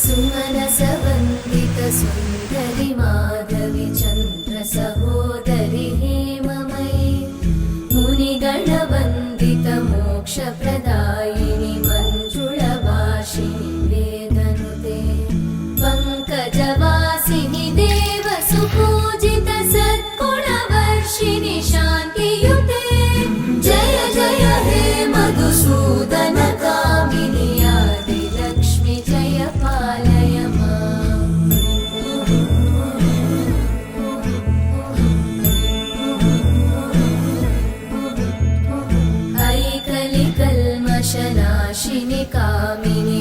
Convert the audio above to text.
सुमनसवन्दित सुन्दरि माधवि चन्द्र सहोदरि हेममयि मुनिगणवन्दित मोक्षप्रदायिनि मञ्जुळभाषिणि वेदनुते पङ्कजवासिनि देवसुपूजित सद्गुणवर्षिणि शान्तियुते जय जय हे मधुसूदन कामिनि आदिलक्ष्मि जय पालय माम्। ऐकलिकल्मषनाशिनि कामिनि